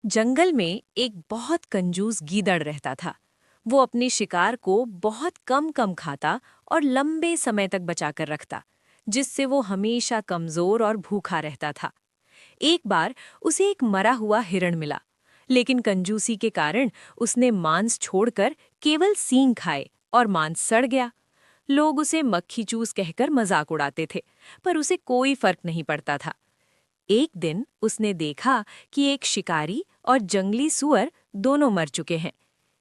जंगल में एक बहुत कंजूस गीदड़ रहता था। वो अपने शिकार को बहुत कम कम खाता और लंबे समय तक बचाकर रखता, जिससे वो हमेशा कमजोर और भूखा रहता था। एक बार उसे एक मरा हुआ हिरण मिला, लेकिन कंजूसी के कारण उसने मांस छोड़कर केवल सींग खाए और मांस सड़ गया। लोग उसे मक्खी चूस कहकर मजाक उड़ाते थे, पर उसे कोई फर्क नहीं पड़ता था। एक दिन उसने देखा कि एक शिकारी और जंगली सुअर दोनों मर चुके हैं।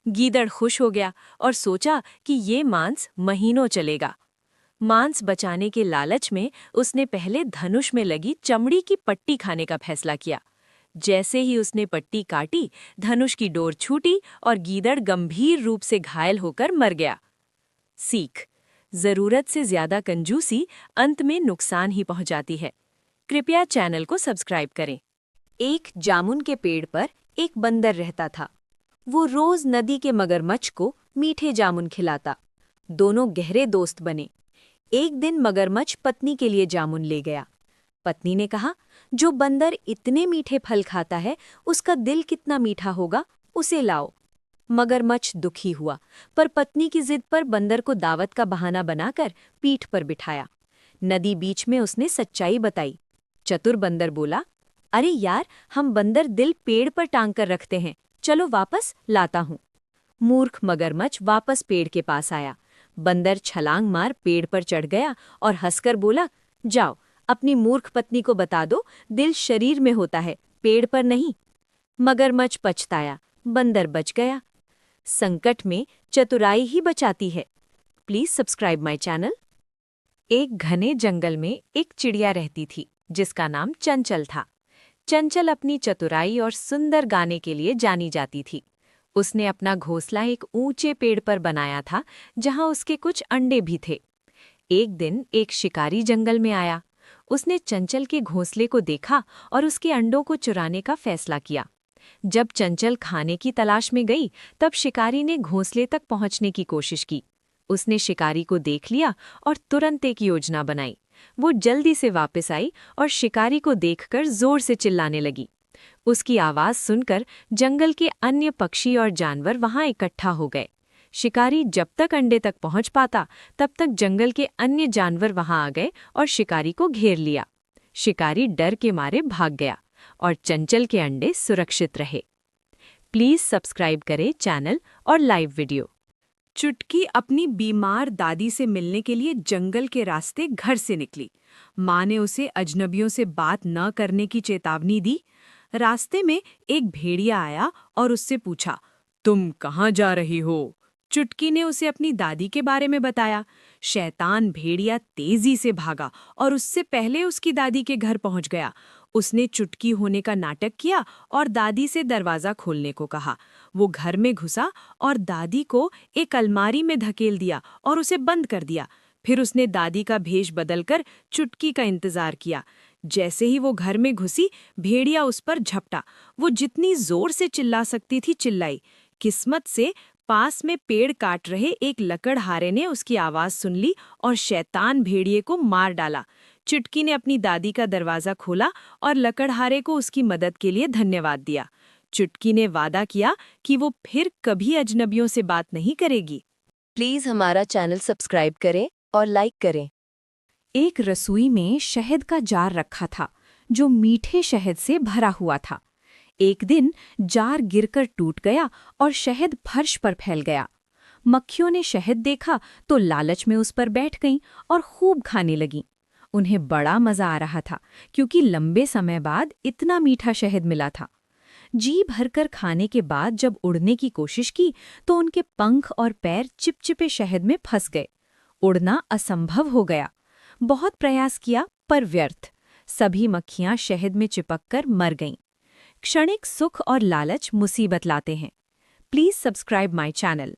गीदड़ खुश हो गया और सोचा कि ये मांस महीनों चलेगा। मांस बचाने के लालच में उसने पहले धनुष में लगी चमड़ी की पट्टी खाने का फैसला किया। जैसे ही उसने पट्टी काटी, धनुष की डोर छूटी और गीदड़ गंभीर रूप से घायल होकर मर गया। सीख: जरूरत से ज्यादा कंजूसी अंत में नुकसान ही पहुंचाती है। कृपया चैनल को सब्सक्राइब करें। एक जामुन के पेड़ पर एक बंदर रहता था। वो रोज नदी के मगरमच्छ को मीठे जामुन खिलाता। दोनों गहरे दोस्त बने। एक दिन मगरमच्छ पत्नी के लिए जामुन ले गया। पत्नी ने कहा, जो बंदर इतने मीठे फल खाता है, उसका दिल कितना मीठा होगा, उसे लाओ। मगरमच्छ दुखी हुआ, पर पत्नी की जिद पर बंदर को दावत का बहाना बनाकर पीठ पर बिठाया। नदी बीच में उसने सच्चाई बताई। चतुर बंदर बोला, अरे यार, हम बंदर दिल पेड़ पर टांग कर रखते हैं, चलो वापस लाता हूँ। मूर्ख मगरमच्छ वापस पेड़ के पास आया। बंदर छलांग मार पेड़ पर चढ़ गया और हंसकर बोला, जाओ, अपनी मूर्ख पत्नी को बता दो, दिल शरीर में होता है, पेड़ पर नहीं। मगरमच्छ पछताया, बंदर बच गया। संकट में चतुराई ही बचाती है। Please subscribe my channel. एक घने जंगल में एक चिड़िया रहती थी, जिसका नाम चंचल था। चंचल अपनी चतुराई और सुंदर गाने के लिए जानी जाती थी। उसने अपना घोंसला एक ऊंचे पेड़ पर बनाया था, जहां उसके कुछ अंडे भी थे। एक दिन एक शिकारी जंगल में आया। उसने चंचल के घोंसले को देखा और उसके अंडों को चुराने का फैसला किया। जब चंचल खाने की तलाश में गई, तब शिकारी ने घोंसले तक पहुंचने की कोशिश की। उसने शिकारी को देख लिया और तुरंत एक योजना बनाई। वो जल्दी से वापस आई और शिकारी को देखकर जोर से चिल्लाने लगी। उसकी आवाज सुनकर जंगल के अन्य पक्षी और जानवर वहां इकट्ठा हो गए। शिकारी जब तक अंडे तक पहुंच पाता, तब तक जंगल के अन्य जानवर वहां आ गए और शिकारी को घेर लिया। शिकारी डर के मारे भाग गया और चंचल के अंडे सुरक्षित रहे। प्लीज सब्सक्राइब करें चैनल और लाइव वीडियो। चुटकी अपनी बीमार दादी से मिलने के लिए जंगल के रास्ते घर से निकली। माँ ने उसे अजनबियों से बात न करने की चेतावनी दी। रास्ते में एक भेड़िया आया और उससे पूछा, तुम कहाँ जा रही हो? चुटकी ने उसे अपनी दादी के बारे में बताया। शैतान भेड़िया तेजी से भागा और उससे पहले उसकी दादी के घर पहुंच गया। उसने चुटकी होने का नाटक किया और दादी से दरवाजा खोलने को कहा। वो घर में घुसा और दादी को एक अलमारी में धकेल दिया और उसे बंद कर दिया। फिर उसने दादी का भेष बदलकर चुटकी का इंतजार किया। जैसे ही वो घर में घुसी, भेड़िया उस पर झपटा। वो जितनी जोर से चिल्ला सकती थी चिल्लाई। किस्मत से पास में पेड़ काट रहे एक लकड़हारे ने उसकी आवाज सुन ली और शैतान भेड़िए को मार डाला। चुटकी ने अपनी दादी का दरवाजा खोला और लकड़हारे को उसकी मदद के लिए धन्यवाद दिया। चुटकी ने वादा किया कि वो फिर कभी अजनबियों से बात नहीं करेगी। प्लीज हमारा चैनल सब्सक्राइब करें और लाइक करें। एक रसोई में शहद का जार रखा था, जो मीठे शहद से भरा हुआ था। एक दिन जार गिरकर टूट गया और शहद फर्श पर फैल गया। मक्खियों ने शहद देखा तो लालच में उस पर बैठ गईं और खूब खाने लगीं। उन्हें बड़ा मजा आ रहा था, क्योंकि लंबे समय बाद इतना मीठा शहद मिला था। जी भरकर खाने के बाद जब उड़ने की कोशिश की, तो उनके पंख और पैर चिपचिपे शहद में फंस गए। उड़ना असंभव हो गया। बहुत प्रयास किया, पर व्यर्थ। सभी मक्खियां शहद में चिपककर मर गईं। क्षणिक सुख और लालच मुसीबत लाते हैं। Please subscribe my channel.